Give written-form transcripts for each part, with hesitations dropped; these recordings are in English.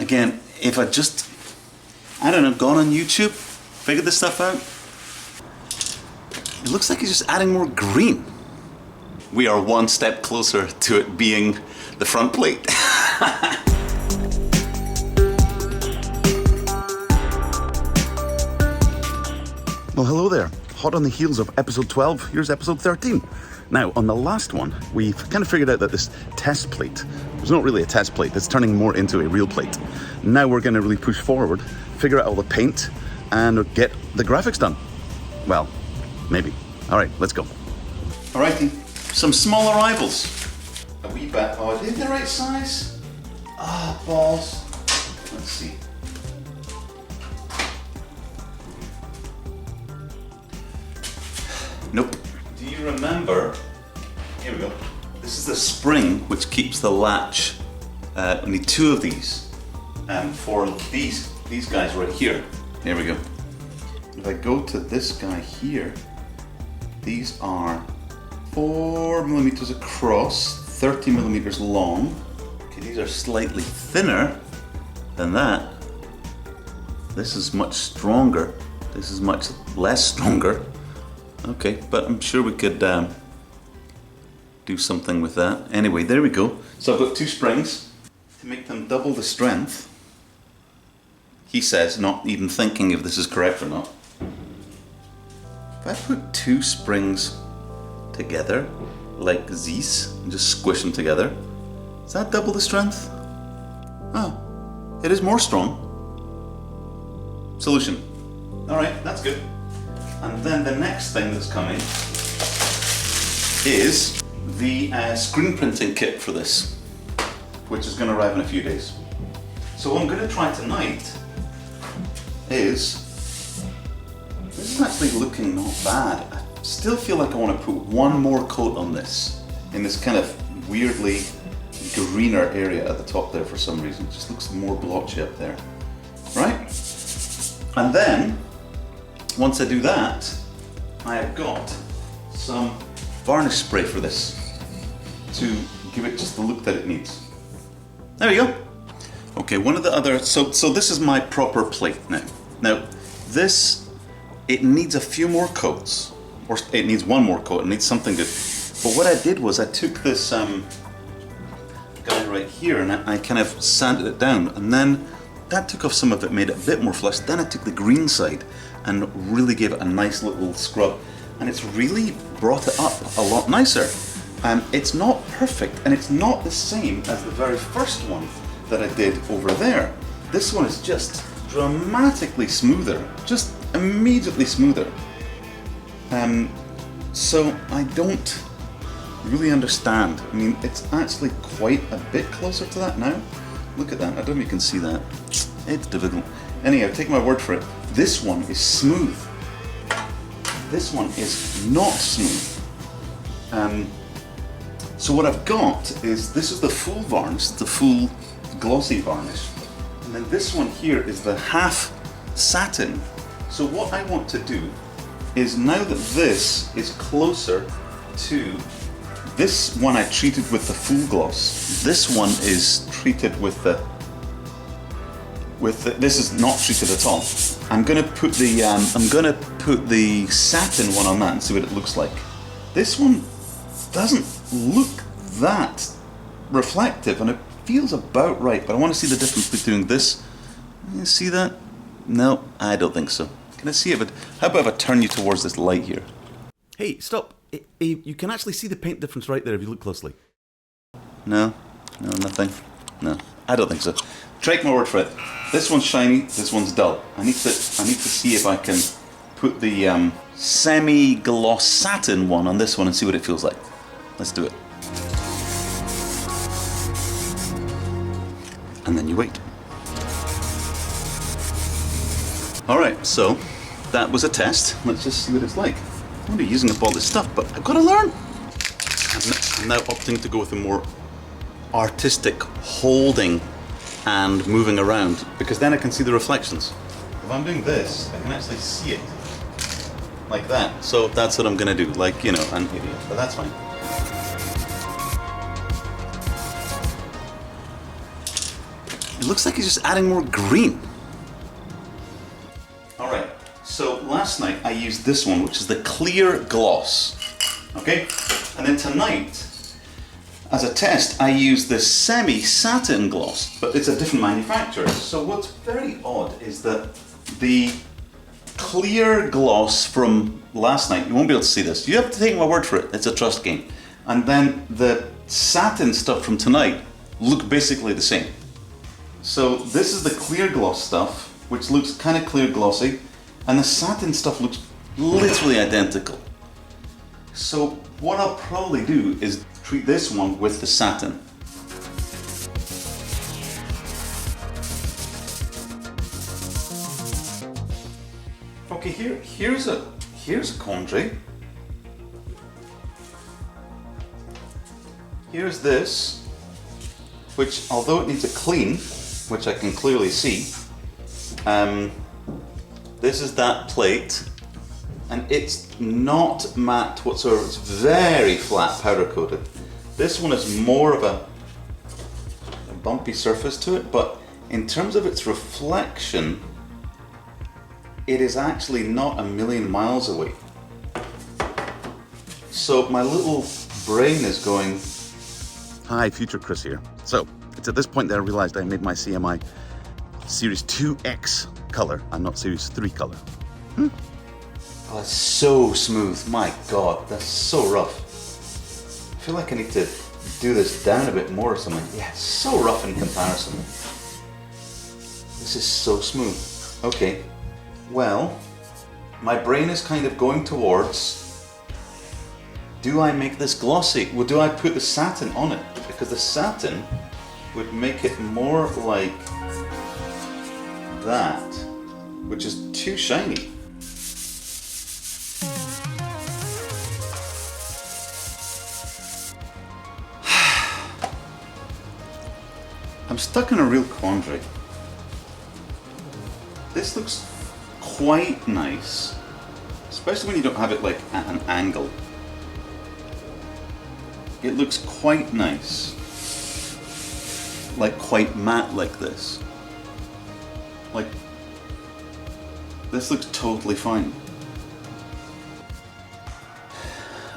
Again, if I just, I don't know, gone on YouTube, figured this stuff out, it looks like he's just adding more green. We are one step closer to it being the front plate. Well, hello there. Hot on the heels of episode 12, here's episode 13. Now, on the last one, we've kind of figured out that this test plate was not really a test plate, it's turning more into a real plate. Now we're going to really push forward, figure out all the paint, and get the graphics done. Well, maybe. All right, let's go. Alrighty, some small arrivals. A wee bit, oh, are they the right size? Ah, balls. Let's see. Nope. Do you remember, here we go, this is the spring which keeps the latch, we need two of these, for these guys right here. There we go. If I go to this guy here, these are 4 millimeters across, 30 millimeters long. Okay, these are slightly thinner than that. This is much stronger. This is much less stronger. Okay, but I'm sure we could do something with that. Anyway, there we go. So I've got two springs to make them double the strength. He says, not even thinking if this is correct or not. If I put two springs together, like these, and just squish them together, does that double the strength? Oh, it is more strong. Solution. All right, that's good. And then the next thing that's coming is the screen printing kit for this, which is going to arrive in a few days. So what I'm going to try tonight is, this is actually looking not bad. I still feel like I want to put one more coat on this, in this kind of weirdly greener area at the top there for some reason. It just looks more blotchy up there, right? And then, once I do that, I have got some varnish spray for this to give it just the look that it needs. There we go. Okay, one of the other, so this is my proper plate now. Now, this, it needs a few more coats, or it needs one more coat, it needs something good. But what I did was I took this guy right here and I kind of sanded it down, and then that took off some of it, made it a bit more flush. Then I took the green side and really gave it a nice little scrub, and it's really brought it up a lot nicer. It's not perfect, and it's not the same as the very first one that I did over there. This one is just dramatically smoother, just immediately smoother. So I don't really understand. I mean, it's actually quite a bit closer to that now. Look at that, I don't know if you can see that. It's difficult. Anyhow, take my word for it. This one is smooth. This one is not smooth. So what I've got is, this is the full varnish, the full glossy varnish. And then this one here is the half satin. So what I want to do is, now that this is closer to, this one I treated with the full gloss. This one is treated with the, this is not treated at all. I'm gonna put the satin one on that and see what it looks like. This one doesn't look that reflective, and it feels about right, but I want to see the difference between this. You see that? No, I don't think so. Can I see it? But how about if I turn you towards this light here? Hey, stop. You can actually see the paint difference right there if you look closely. No, nothing. No, I don't think so. Take my word for it. This one's shiny, this one's dull. I need to see if I can put the semi-gloss satin one on this one and see what it feels like. Let's do it. And then you wait. Alright, so that was a test. Let's just see what it's like. I'm going to be using up all this stuff, but I've got to learn. I'm now opting to go with a more artistic holding and moving around, because then I can see the reflections. If I'm doing this, I can actually see it like that. So that's what I'm going to do, like, you know, an idiot, but that's fine. It looks like he's just adding more green. All right, so last night I used this one, which is the clear gloss, okay? And then tonight, as a test, I used the semi-satin gloss, but it's a different manufacturer. So what's very odd is that the clear gloss from last night, you won't be able to see this. You have to take my word for it, it's a trust game. And then the satin stuff from tonight look basically the same. So this is the clear gloss stuff, which looks kind of clear glossy, and the satin stuff looks literally identical. So what I'll probably do is treat this one with the satin. Okay, here's a quandary. Here's this, which although it needs a clean, which I can clearly see, this is that plate, and it's not matte whatsoever. It's very flat powder coated. This one is more of a bumpy surface to it, but in terms of its reflection, it is actually not a million miles away. So my little brain is going, hi, future Chris here. So it's at this point that I realized I made my CMI Series 2X color and not Series 3 color. Oh, that's so smooth. My God, that's so rough. I feel like I need to do this down a bit more or something. Yeah, it's so rough in comparison. This is so smooth. Okay, well, my brain is kind of going towards, do I make this glossy? Well, do I put the satin on it? Because the satin would make it more like that, which is too shiny. I'm stuck in a real quandary. This looks quite nice, especially when you don't have it like at an angle. It looks quite nice, like quite matte like this. Like, this looks totally fine.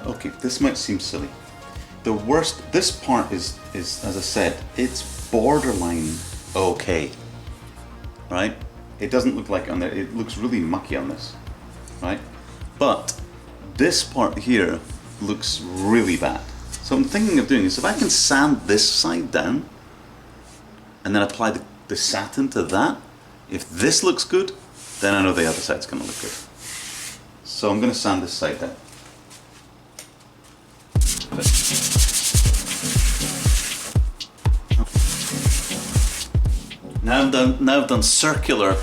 Okay, this might seem silly. The worst, this part is as I said, it's borderline okay, right? It doesn't look like on there, it looks really mucky on this, right? But this part here looks really bad. So what I'm thinking of doing is if I can sand this side down and then apply the satin to that, if this looks good, then I know the other side's gonna look good. So I'm gonna sand this side down. Now I've done circular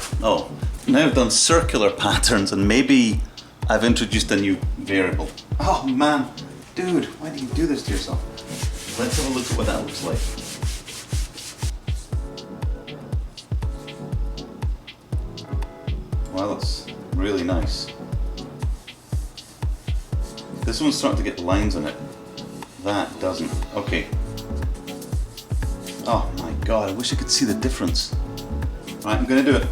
patterns, and maybe I've introduced a new variable. Oh man, dude, why do you do this to yourself? Let's have a look at what that looks like. Wow, that's really nice. This one's starting to get lines on it. That doesn't. Okay. Oh my God, I wish I could see the difference. Right, I'm gonna do it.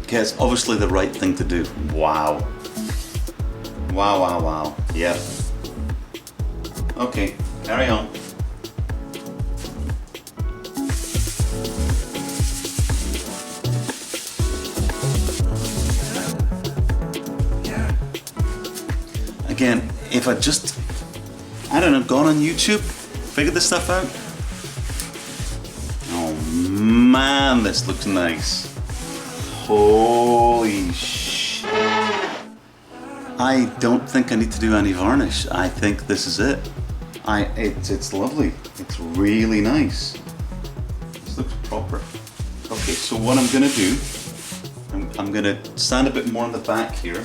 Okay, it's obviously the right thing to do. Wow. Wow, wow, wow. Yep. Okay, carry on. Again, if I just, I don't know, gone on YouTube, figured this stuff out. Oh man, this looks nice. Holy sh! I don't think I need to do any varnish. I think this is it. It's lovely. It's really nice. This looks proper. Okay, so what I'm gonna do, I'm gonna sand a bit more on the back here.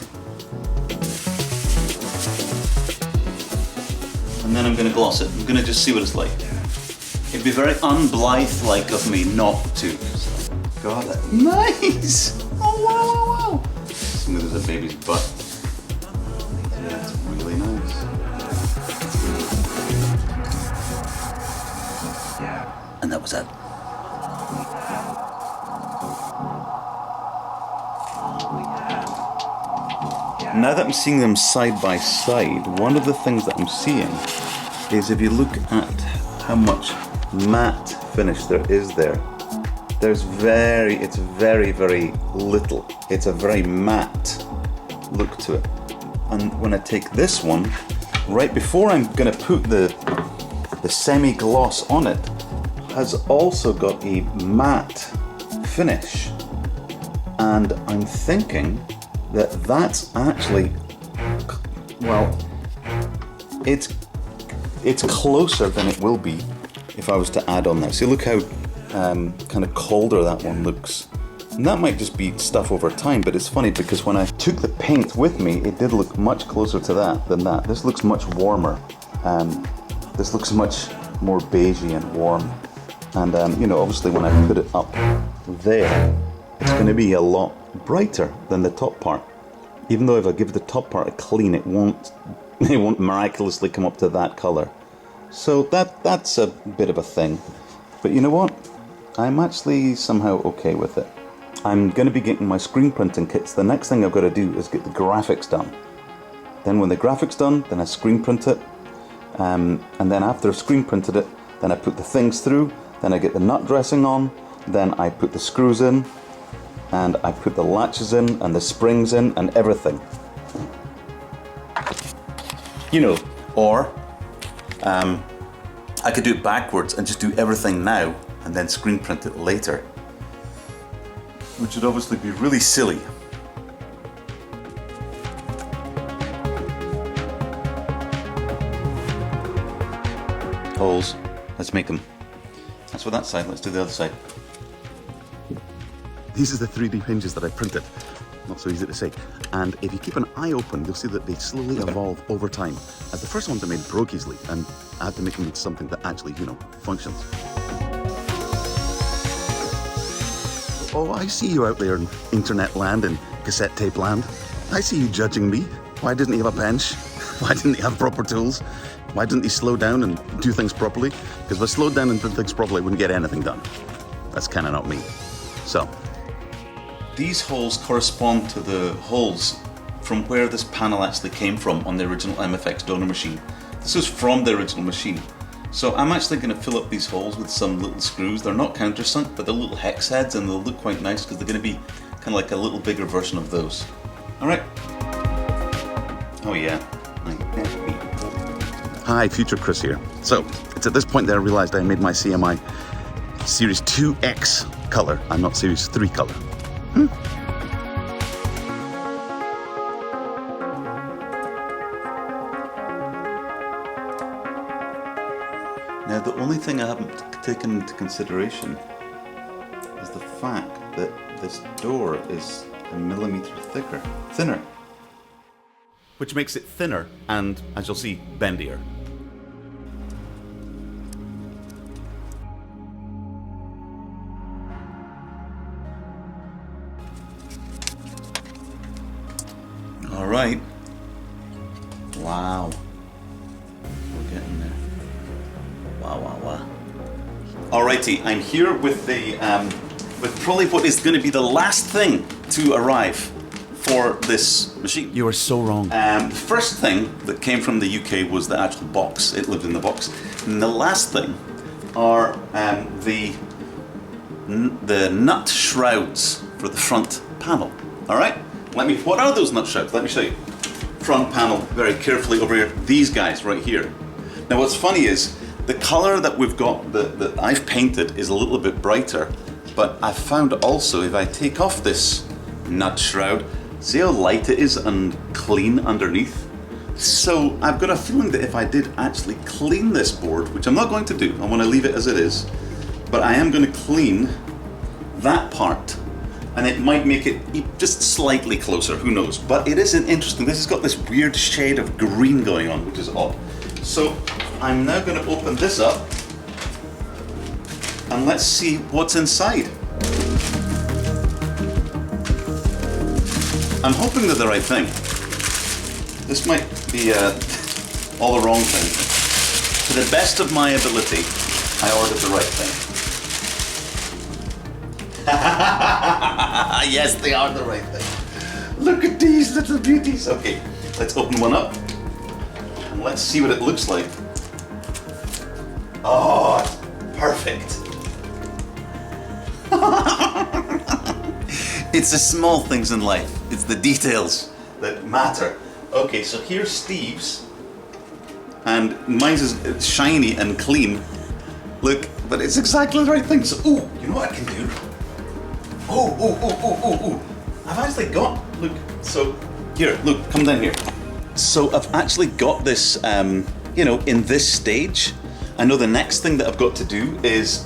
And then I'm going to gloss it. I'm going to just see what it's like. It'd be very unblithe-like of me not to. God, that's nice! Oh, wow, wow, wow! smooth as a baby's butt. Yeah, it's really nice. And that was it. Now that I'm seeing them side by side, one of the things that I'm seeing is if you look at how much matte finish there is there, it's very, very little. It's a very matte look to it. And when I take this one, right before I'm gonna put the semi-gloss on it, has also got a matte finish. And I'm thinking that that's actually, well, it's closer than it will be if I was to add on that. See, look how kind of colder that one looks. And that might just be stuff over time, but it's funny because when I took the paint with me, it did look much closer to that than that. This looks much warmer. This looks much more beigey and warm. And you know, obviously when I put it up there, it's going to be a lot brighter than the top part. Even though if I give the top part a clean, it won't miraculously come up to that color. So that's a bit of a thing. But you know what? I'm actually somehow okay with it. I'm going to be getting my screen printing kits. The next thing I've got to do is get the graphics done. Then when the graphics done, then I screen print it. And then after I've screen printed it, then I put the things through, then I get the nut dressing on, then I put the screws in, and I put the latches in, and the springs in, and everything. You know, or I could do it backwards and just do everything now, and then screen print it later. Which would obviously be really silly. Holes, let's make them. That's for that side, let's do the other side. These are the 3D hinges that I printed. Not so easy to say. And if you keep an eye open, you'll see that they slowly evolve over time. As the first ones I made broke easily, and I had to make them into something that actually, you know, functions. Oh, I see you out there in internet land and cassette tape land. I see you judging me. Why didn't he have a bench? Why didn't he have proper tools? Why didn't he slow down and do things properly? Because if I slowed down and did things properly, I wouldn't get anything done. That's kind of not me. So, these holes correspond to the holes from where this panel actually came from on the original MFX donor machine. This was from the original machine. So I'm actually going to fill up these holes with some little screws. They're not countersunk, but they're little hex heads, and they'll look quite nice because they're going to be kind of like a little bigger version of those. Alright. Oh yeah. Hi, Future Chris here. So, it's at this point that I realized I made my CMI Series 2X color. I'm not Series 3 color. Now, the only thing I haven't taken into consideration is the fact that this door is a millimeter thinner. Which makes it thinner and, as you'll see, bendier. All right. Wow. We're getting there. Wow. Alrighty, I'm here with the with probably what is going to be the last thing to arrive for this machine. You are so wrong. The first thing that came from the UK was the actual box. It lived in the box. And the last thing are the nut shrouds for the front panel. All right. What are those nut shrouds? Let me show you. Front panel, very carefully over here. These guys right here. Now, what's funny is the color that we've got, that I've painted, is a little bit brighter. But I found also, if I take off this nut shroud, see how light it is and clean underneath? So I've got a feeling that if I did actually clean this board, which I'm not going to do, I want to leave it as it is, but I am going to clean that part, and it might make it just slightly closer, who knows. But it isn't interesting. This has got this weird shade of green going on, which is odd. So I'm now going to open this up, and let's see what's inside. I'm hoping they're the right thing. This might be all the wrong thing. To the best of my ability, I ordered the right thing. Yes, they are the right thing. Look at these little beauties. Okay, let's open one up and let's see what it looks like. Oh, it's perfect. It's the small things in life. It's the details that matter. Okay, so here's Steve's. And mine's is shiny and clean. Look, but it's exactly the right thing. So, ooh, you know what I can do? Oh. I've actually got, look, so here, look, come down here. So I've actually got this, in this stage. I know the next thing that I've got to do is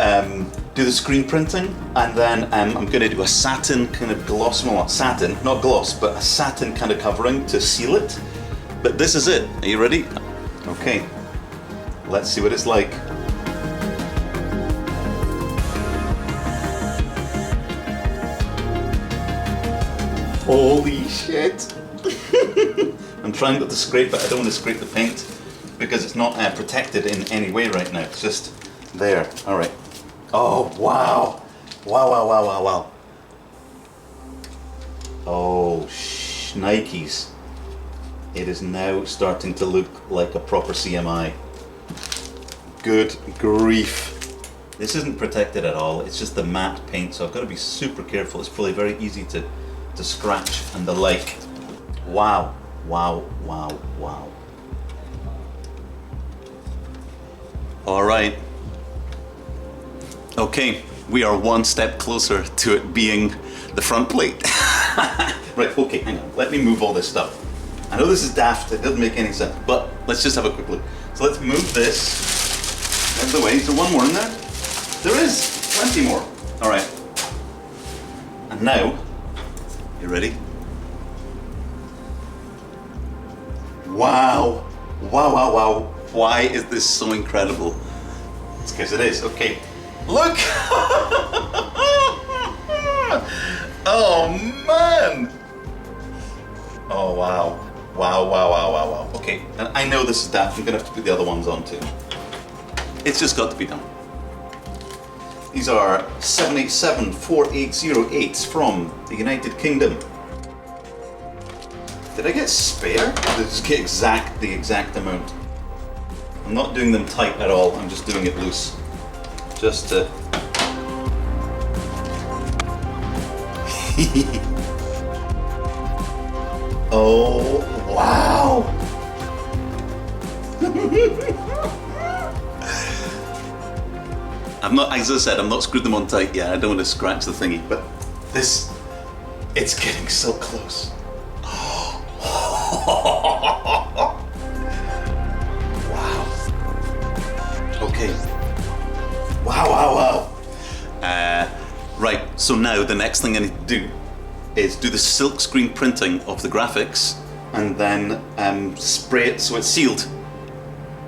do the screen printing, and then I'm going to do a satin kind of gloss, well not satin, not gloss, but a satin kind of covering to seal it. But this is it. Are you ready? Okay, let's see what it's like. Holy shit! I'm trying not to scrape it. I don't want to scrape the paint because it's not protected in any way right now. It's just there. All right. Oh, wow. Wow. Oh, Nikes. It is now starting to look like a proper CMI. Good grief. This isn't protected at all. It's just the matte paint, so I've got to be super careful. It's probably very easy to scratch and the like. Wow. All right. Okay, we are one step closer to it being the front plate. Right, okay, hang on. Let me move all this stuff. I know this is daft, it doesn't make any sense, but let's just have a quick look. So let's move this out of the way. Is there one more in there? There is plenty more. All right. And now, you ready? Wow. Why is this so incredible? It's because it is. Okay. Look! Oh man! Oh wow. Wow. Okay, and I know this is daft. I'm gonna have to put the other ones on too. It's just got to be done. These are 787-4808s from the United Kingdom. Did I get spare? Or did I just get the exact amount? I'm not doing them tight at all, I'm just doing it loose. Just to... Oh, wow! As I said, I'm not screwed them on tight yet. I don't want to scratch the thingy, but this, it's getting so close. Wow. Okay. Wow. Right, so now the next thing I need to do is do the silk screen printing of the graphics and then spray it so it's sealed.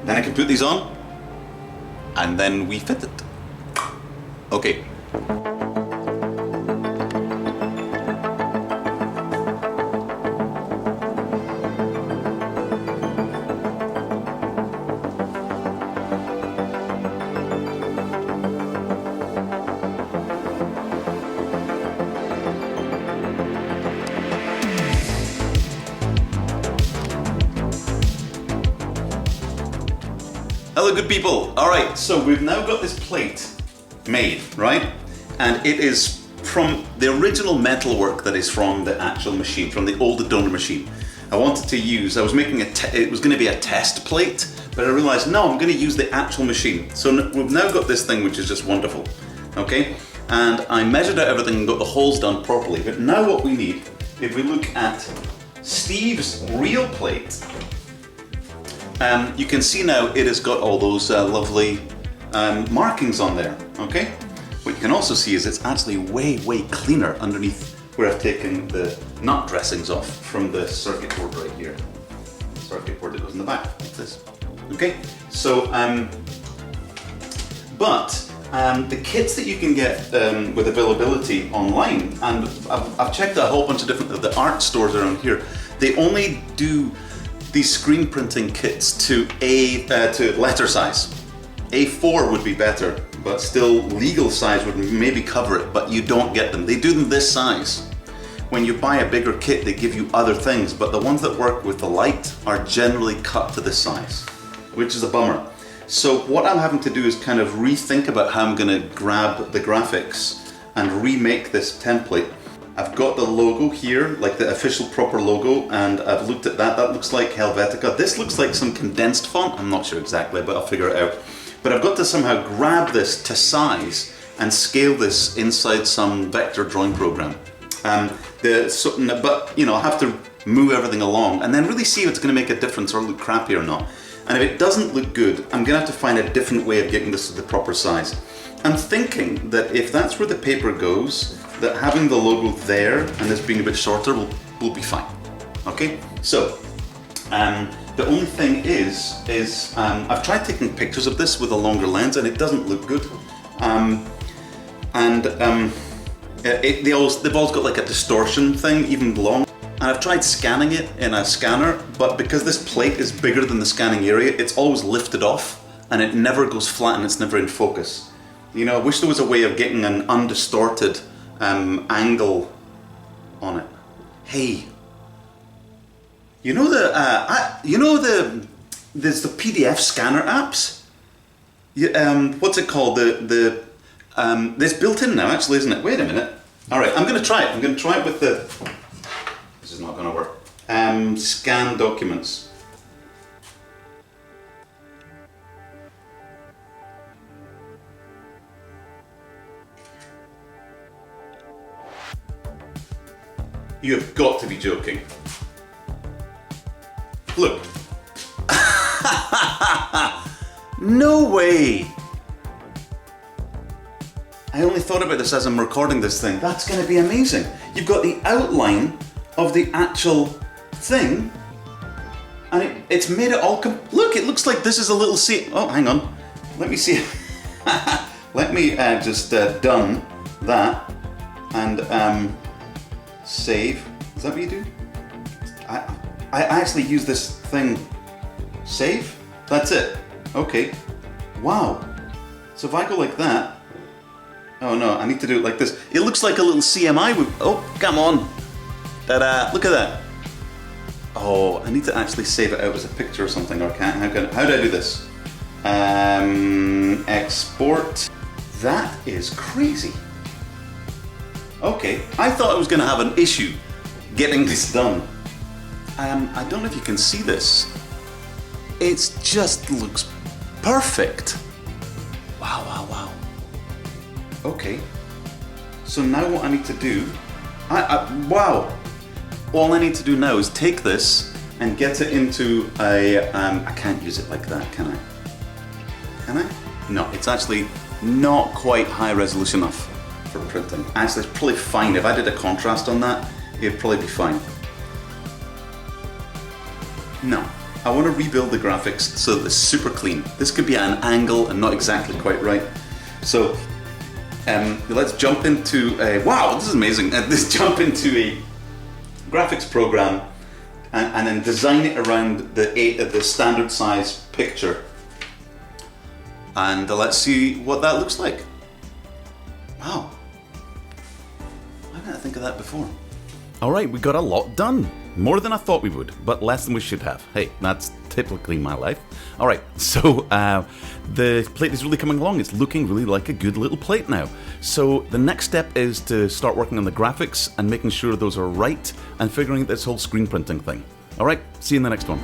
Then I can put these on and then we fit it. Okay. Hello good people. Alright, so we've now got this plate made, right? And it is from the original metalwork that is from the actual machine, from the older donor machine. I wanted to use, I was making it was going to be a test plate, but I realized no, I'm going to use the actual machine. So we've now got this thing which is just wonderful, okay? And I measured out everything and got the holes done properly, but now what we need, if we look at Steve's real plate, you can see now it has got all those lovely markings on there, okay? What you can also see is it's actually way cleaner underneath where I've taken the nut dressings off from the circuit board right here. The circuit board that goes in the back, like this. Okay, so, but the kits that you can get with availability online, and I've checked a whole bunch of different the art stores around here. They only do these screen printing kits to to letter size. A4 would be better, but still legal size would maybe cover it, but you don't get them. They do them this size. When you buy a bigger kit, they give you other things, but the ones that work with the light are generally cut to this size, which is a bummer. So what I'm having to do is kind of rethink about how I'm going to grab the graphics and remake this template. I've got the logo here, like the official proper logo, and I've looked at that. That looks like Helvetica. This looks like some condensed font. I'm not sure exactly, but I'll figure it out. But I've got to somehow grab this to size and scale this inside some vector drawing program. But you know, I'll have to move everything along and then really see if it's going to make a difference or look crappy or not. And if it doesn't look good, I'm going to have to find a different way of getting this to the proper size. I'm thinking that if that's where the paper goes, that having the logo there and this being a bit shorter will be fine. Okay, so the only thing is I've tried taking pictures of this with a longer lens and it doesn't look good. They've always got like a distortion thing, even long. And I've tried scanning it in a scanner, but because this plate is bigger than the scanning area, it's always lifted off and it never goes flat and it's never in focus. You know, I wish there was a way of getting an undistorted angle on it. Hey, you know there's the PDF scanner apps. What's it called? It's built in now, actually, isn't it? Wait a minute. All right, I'm going to try it. I'm going to try it with the. This is not going to work. Scan documents. You have got to be joking. Look. No way. I only thought about this as I'm recording this thing. That's going to be amazing. You've got the outline of the actual thing, and it's made it all. Look, it looks like this is a little Oh, hang on. Let me see. Let me just done that and save. Is that what you do? I actually use this thing. Save. That's it. Okay. Wow. So if I go like that. Oh no, I need to do it like this. It looks like a little CMI. Oh, come on. Ta-da, look at that. Oh, I need to actually save it out as a picture or something, or can't. How do I do this? Export. That is crazy. Okay, I thought I was going to have an issue getting this done. I don't know if you can see this. It just looks perfect. Wow, wow, wow. Okay, so now what I need to do, wow. All I need to do now is take this and get it into a, I can't use it like that, can I? Can I? No, it's actually not quite high resolution enough for printing. Actually, it's probably fine. If I did a contrast on that, it'd probably be fine. No, I want to rebuild the graphics so that it's super clean. This could be at an angle and not exactly quite right. So, let's jump into a, wow, this is amazing. Let's jump into a graphics program and then design it around the standard size picture. And let's see what that looks like. Wow. Why didn't I think of that before? All right, we got a lot done. More than I thought we would, but less than we should have. Hey, that's typically my life. All right, so the plate is really coming along. It's looking really like a good little plate now. So the next step is to start working on the graphics and making sure those are right and figuring out this whole screen printing thing. All right, see you in the next one.